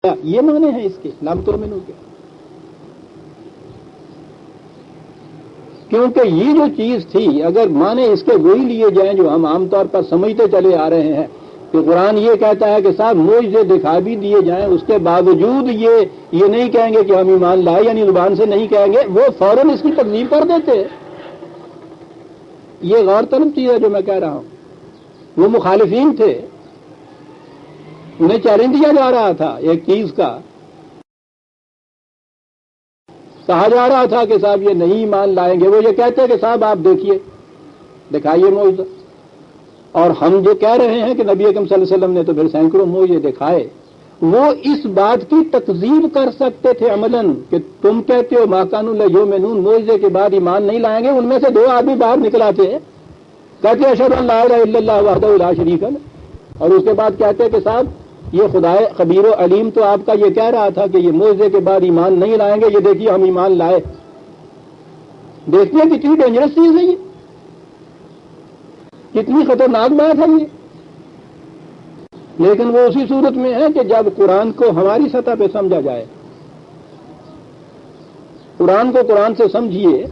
یہ معنی ہے اس کے لم تؤمنوا کے. کیونکہ یہ جو چیز تھی اگر معنی اس کے وہی لیے جائیں جو ہم عام طور پر سمجھتے چلے آ رہے ہیں کہ قرآن یہ کہتا ہے کہ صاحب معجزے دکھا بھی دیے جائیں اس کے باوجود یہ نہیں کہیں گے کہ ہم ایمان لائے، یعنی زبان سے نہیں کہیں گے، وہ فوراً اس کی تکذیب کر دیتے. یہ غور طلب چیز ہے جو میں کہہ رہا ہوں. وہ مخالفین تھے، انہیں چیلنج دیا جا رہا تھا ایک چیز کا، کہا جا رہا تھا کہ صاحب یہ نہیں ایمان لائیں گے. وہ یہ کہتے کہ صاحب آپ دیکھیے دکھائیے معجزہ، اور ہم جو کہہ رہے ہیں کہ نبی اکرم صلی اللہ علیہ وسلم نے تو پھر سینکڑوں معجزے دکھائے. وہ اس بات کی تکذیب کر سکتے تھے عملاً کہ تم کہتے ہو ما کانوا لیؤمنون، معجزے کے بعد ایمان نہیں لائیں گے. ان میں سے 2 آدمی باہر نکل آتے کہتے اشہد ان لا الہ الا اللہ وحدہ لا شریک لہ، اور اس کے بعد کہتے کہ صاحب یہ خدا خبیر و علیم تو آپ کا یہ کہہ رہا تھا کہ یہ معجزے کے بعد ایمان نہیں لائیں گے، یہ دیکھیے ہم ایمان لائے. دیکھتے ہیں کتنی ڈینجرس چیز ہے یہ، کتنی خطرناک بات ہے یہ. لیکن وہ اسی صورت میں ہے کہ جب قرآن کو ہماری سطح پہ سمجھا جائے. قرآن کو قرآن سے سمجھیے.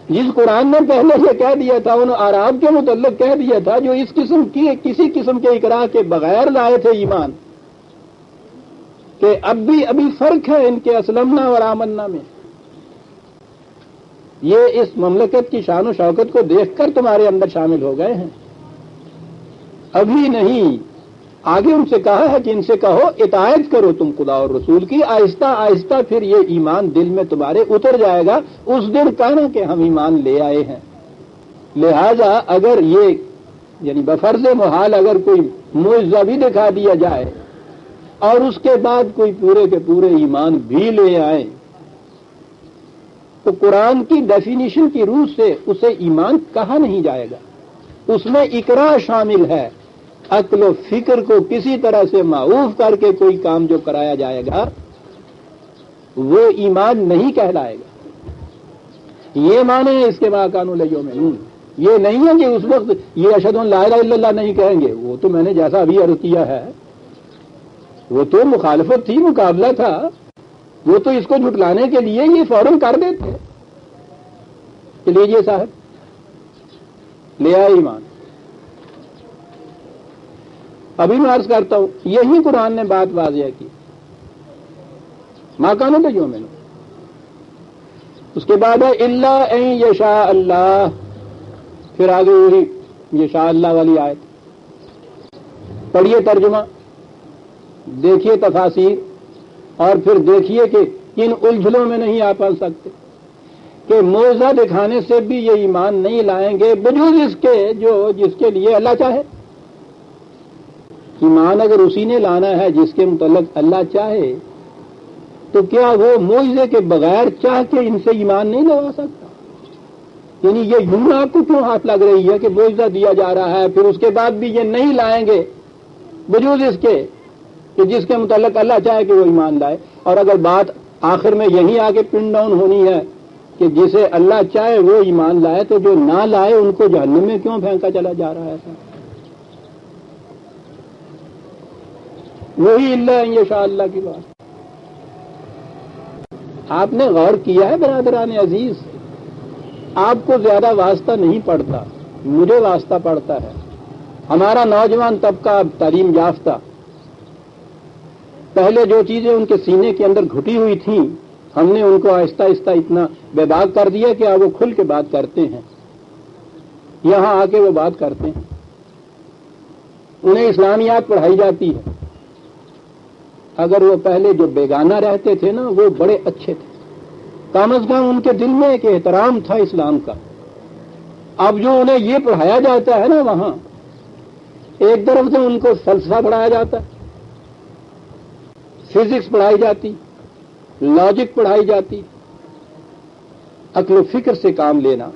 جس قرآن نے پہلے یہ کہہ دیا تھا ان اعراب کے متعلق کہہ دیا تھا جو اس قسم کی کسی قسم کے اقرار کے بغیر لائے تھے ایمان، کہ ابھی فرق ہے ان کے اسلمنا اور آمنا میں. یہ اس مملکت کی شان و شوکت کو دیکھ کر تمہارے اندر شامل ہو گئے ہیں، ابھی نہیں. آگے ان سے کہا ہے کہ ان سے کہو اطاعت کرو تم خدا اور رسول کی، آہستہ آہستہ پھر یہ ایمان دل میں تمہارے اتر جائے گا. اس دن کہنا کہ ہم ایمان لے آئے ہیں. لہذا اگر یہ یعنی بفرض محال اگر کوئی معجزہ بھی دکھا دیا جائے اور اس کے بعد کوئی پورے کے پورے ایمان بھی لے آئے تو قرآن کی ڈیفینیشن کی روح سے اسے ایمان کہا نہیں جائے گا. اس میں اقرار شامل ہے. عقل و فکر کو کسی طرح سے معوف کر کے کوئی کام جو کرایا جائے گا وہ ایمان نہیں کہلائے گا. یہ معنی ہے اس کے ما کانوا لیؤمنون. یہ نہیں ہے کہ اس وقت یہ اشہد ان لا الہ الا اللہ نہیں کہیں گے. وہ تو میں نے جیسا ابھی عرض کیا ہے وہ تو مخالفت تھی، مقابلہ تھا. وہ تو اس کو جھٹلانے کے لیے یہ فوراً کر دیتے کہ لیجیے صاحب لے آئے ایمان. ابھی میں عرض کرتا ہوں یہی قرآن نے بات واضح کی ما کانوا لیؤمنوا. اس کے بعد ہے الا ان یشاء اللہ، پھر آگے وہی یشاء اللہ والی آیت. پڑھیے ترجمہ، دیکھیے تفاسیر، اور پھر دیکھیے کہ کن الجھنوں میں نہیں آ پا سکتے کہ معجزہ دکھانے سے بھی یہ ایمان نہیں لائیں گے بجوز اس کے جس کے لیے اللہ چاہے. ایمان اگر اسی نے لانا ہے جس کے متعلق اللہ چاہے تو کیا وہ معجزے کے بغیر چاہ کے ان سے ایمان نہیں لگا سکتا؟ یعنی یہ یوں آپ کو کیوں ہاتھ لگ رہی ہے کہ معجزہ دیا جا رہا ہے پھر اس کے بعد بھی یہ نہیں لائیں گے بجوز اس کے کہ جس کے متعلق اللہ چاہے کہ وہ ایمان لائے. اور اگر بات آخر میں یہی آگے پن ڈاؤن ہونی ہے کہ جسے اللہ چاہے وہ ایمان لائے تو جو نہ لائے ان کو جہنم میں کیوں پھینکا چلا جا رہا ہے؟ وہی اللہ ان یشاء اللہ کی بات. آپ نے غور کیا ہے برادران عزیز؟ آپ کو زیادہ واسطہ نہیں پڑتا، مجھے واسطہ پڑتا ہے. ہمارا نوجوان طبقہ اب تعلیم یافتہ، پہلے جو چیزیں ان کے سینے کے اندر گھٹی ہوئی تھیں ہم نے ان کو آہستہ آہستہ اتنا بے باک کر دیا کہ اب وہ کھل کے بات کرتے ہیں. یہاں آ کے وہ بات کرتے ہیں. انہیں اسلامیات پڑھائی جاتی ہے. اگر وہ پہلے جو بیگانہ رہتے تھے نا وہ بڑے اچھے تھے، کم از کم ان کے دل میں ایک احترام تھا اسلام کا. اب جو انہیں یہ پڑھایا جاتا ہے نا وہاں ایک طرف سے ان کو فلسفہ پڑھایا جاتا ہے، فزکس پڑھائی جاتی، لاجک پڑھائی جاتی، عقل و فکر سے کام لینا،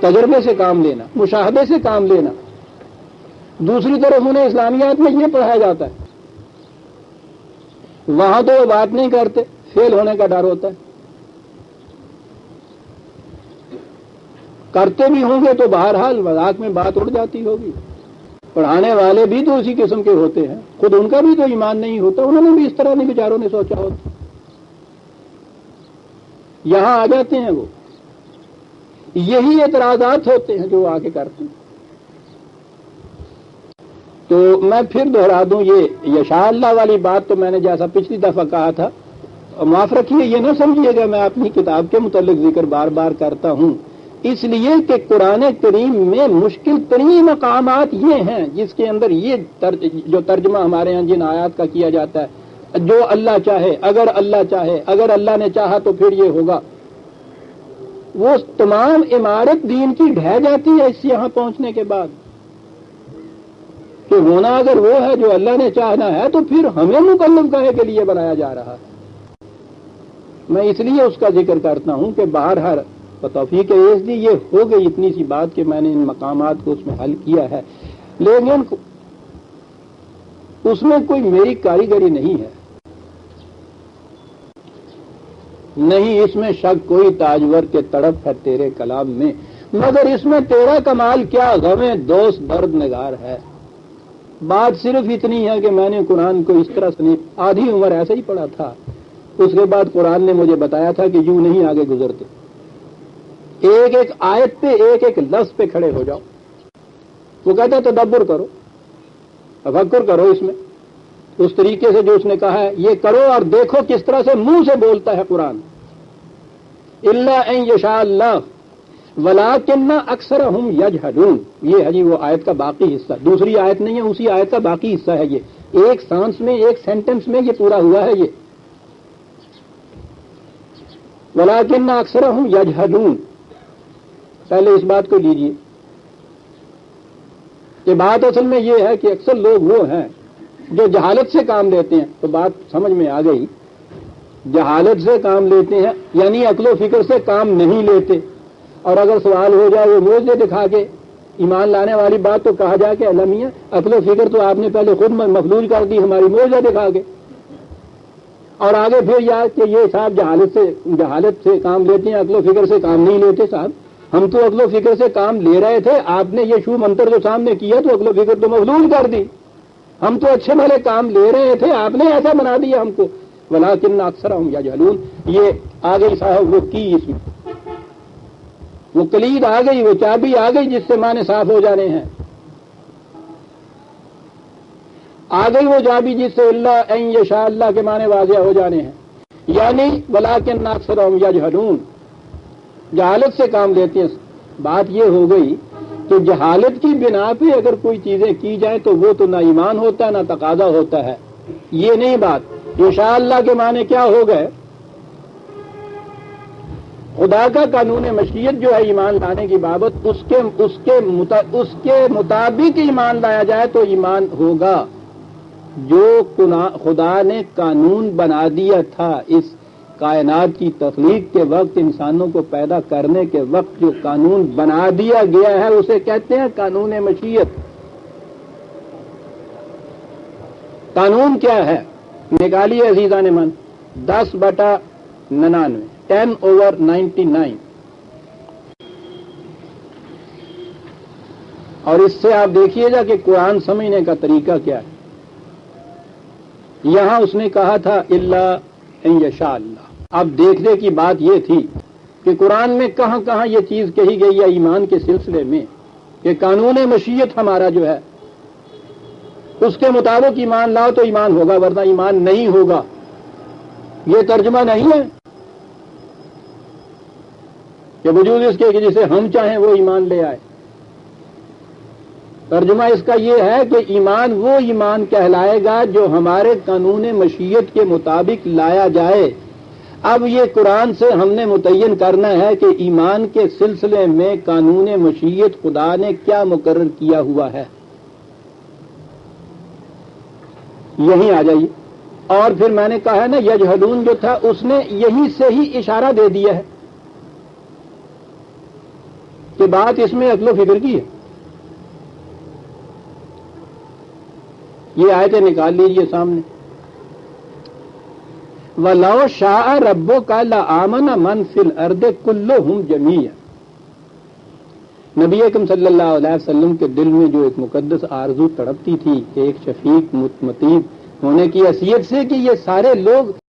تجربے سے کام لینا، مشاہدے سے کام لینا. دوسری طرف انہیں اسلامیات میں یہ پڑھایا جاتا ہے. وہاں تو وہ بات نہیں کرتے، فیل ہونے کا ڈر ہوتا ہے. کرتے بھی ہوں گے تو بہرحال مذاق میں بات اڑ جاتی ہوگی. پڑھانے والے بھی تو اسی قسم کے ہوتے ہیں، خود ان کا بھی تو ایمان نہیں ہوتا، انہوں نے بھی اس طرح نہیں بیچاروں نے سوچا ہوتا، یہاں آ جاتے ہیں وہ، یہی اعتراضات ہوتے ہیں جو وہ آ کے کرتے ہیں۔ تو میں پھر دہرا دوں، یہ یشاء اللہ والی بات تو میں نے جیسا پچھلی دفعہ کہا تھا، معاف رکھیے یہ نہ سمجھیے گا میں اپنی کتاب کے متعلق ذکر بار بار کرتا ہوں، اس لیے کہ قرآن کریم میں مشکل ترین مقامات یہ ہیں جس کے اندر یہ جو ترجمہ ہمارے ہاں جن آیات کا کیا جاتا ہے، جو اللہ چاہے، اگر اللہ چاہے، اگر اللہ نے چاہا تو پھر یہ ہوگا، وہ تمام عمارت دین کی ڈھہ جاتی ہے اس یہاں پہنچنے کے بعد کہ ہونا اگر وہ ہے جو اللہ نے چاہنا ہے تو پھر ہمیں مکلف کہے کے لیے بنایا جا رہا ہے۔ میں اس لیے اس کا ذکر کرتا ہوں کہ باہر توفیق عزیز یہ ہو گئی اتنی سی بات کہ میں نے ان مقامات کو اس میں حل کیا ہے، لیکن اس میں کوئی میری کاریگری نہیں ہے، نہیں اس میں شک کوئی تاجور کے تڑپ ہے تیرے کلام میں، مگر اس میں تیرا کمال کیا غم دوست درد نگار ہے۔ بات صرف اتنی ہے کہ میں نے قرآن کو اس طرح سے آدھی عمر ایسے ہی پڑھا تھا، اس کے بعد قرآن نے مجھے بتایا تھا کہ یوں نہیں آگے گزرتے، ایک ایک آیت پہ ایک ایک لفظ پہ کھڑے ہو جاؤ۔ وہ کہتا ہے تدبر کرو، تفکر کرو اس میں، اس طریقے سے جو اس نے کہا ہے یہ کرو، اور دیکھو کس طرح سے منہ سے بولتا ہے قرآن، الا ان یشاء اللہ ولکن اکثرہم یجہلون، یہ ہے جی وہ آیت کا باقی حصہ، دوسری آیت نہیں ہے، اسی آیت کا باقی حصہ ہے، یہ ایک سانس میں ایک سینٹنس میں یہ پورا ہوا ہے، یہ ولکن اکثرہم یجہلون۔ پہلے اس بات کو لیجیے کہ بات اصل میں یہ ہے کہ اکثر لوگ وہ ہیں جو جہالت سے کام لیتے ہیں، تو بات سمجھ میں آ گئی، جہالت سے کام لیتے ہیں یعنی عقل و فکر سے کام نہیں لیتے، اور اگر سوال ہو جائے وہ معجزے دکھا کے ایمان لانے والی بات تو کہا جائے کہ اللہ میاں عقل و فکر تو آپ نے پہلے خود مفلوج کر دی ہماری معجزہ دکھا کے، اور آگے پھر یاد کہ یہ صاحب جہالت سے کام لیتے ہیں، عقل و فکر سے کام نہیں لیتے۔ صاحب ہم تو عقل و فکر سے کام لے رہے تھے، آپ نے یہ شو منتر جو سامنے کیا تو عقل و فکر تو مفلوج کر دی، ہم تو اچھے بھلے کام لے رہے تھے، آپ نے ایسا بنا دیا ہم کو، ولکن اکثرہم یجہلون۔ یہ آ گئی صاحب وہ کی، اس میں وہ کلید آ گئی، وہ چابی آ گئی جس سے معنی صاف ہو جانے ہیں، آ گئی وہ چابی جس سے اللہ ان یشاء اللہ کے معنی واضح ہو جانے ہیں، یعنی ولکن اکثرہم یجہلون، جہالت سے کام لیتے ہیں۔ بات یہ ہو گئی کہ جہالت کی بنا پہ اگر کوئی چیزیں کی جائیں تو وہ تو نہ ایمان ہوتا ہے نہ تقاضا ہوتا ہے، یہ نہیں بات۔ انشاء اللہ کے معنی کیا ہو گئے؟ خدا کا قانون مشیت جو ہے ایمان لانے کی بابت، اس کے مطابق ایمان لایا جائے تو ایمان ہوگا۔ جو خدا نے قانون بنا دیا تھا اس کائنات کی تخلیق کے وقت، انسانوں کو پیدا کرنے کے وقت جو قانون بنا دیا گیا ہے اسے کہتے ہیں قانون مشیت۔ قانون کیا ہے؟ نکالیے عزیزان من، 10/99، 10/99، اور اس سے آپ دیکھیے گا کہ قرآن سمجھنے کا طریقہ کیا ہے۔ یہاں اس نے کہا تھا الا ان یشاء اللہ، اب دیکھنے کی بات یہ تھی کہ قرآن میں کہاں کہاں یہ چیز کہی گئی ہے ایمان کے سلسلے میں کہ قانون مشیت ہمارا جو ہے اس کے مطابق ایمان لاؤ تو ایمان ہوگا، ورنہ ایمان نہیں ہوگا۔ یہ ترجمہ نہیں ہے کہ وجود اس کے کہ جسے ہم چاہیں وہ ایمان لے آئے، ترجمہ اس کا یہ ہے کہ ایمان وہ ایمان کہلائے گا جو ہمارے قانون مشیت کے مطابق لایا جائے۔ اب یہ قرآن سے ہم نے متعین کرنا ہے کہ ایمان کے سلسلے میں قانون مشیت خدا نے کیا مقرر کیا ہوا ہے، یہیں آ جائیے۔ اور پھر میں نے کہا ہے نا یجہلون جو تھا اس نے یہیں سے ہی اشارہ دے دیا ہے کہ بات اس میں عقل و فکر کی ہے۔ یہ آیتیں نکال لیجئے سامنے، وَلَوْ شَاءَ رَبُّكَ لَآمَنَ مَنْ فِي الْأَرْضِ كُلُّهُمْ جَمِيعًا، نبی اکرم صلی اللہ علیہ وسلم کے دل میں جو ایک مقدس آرزو تڑپتی تھی ایک شفیق مطیع ہونے کی حیثیت سے کہ یہ سارے لوگ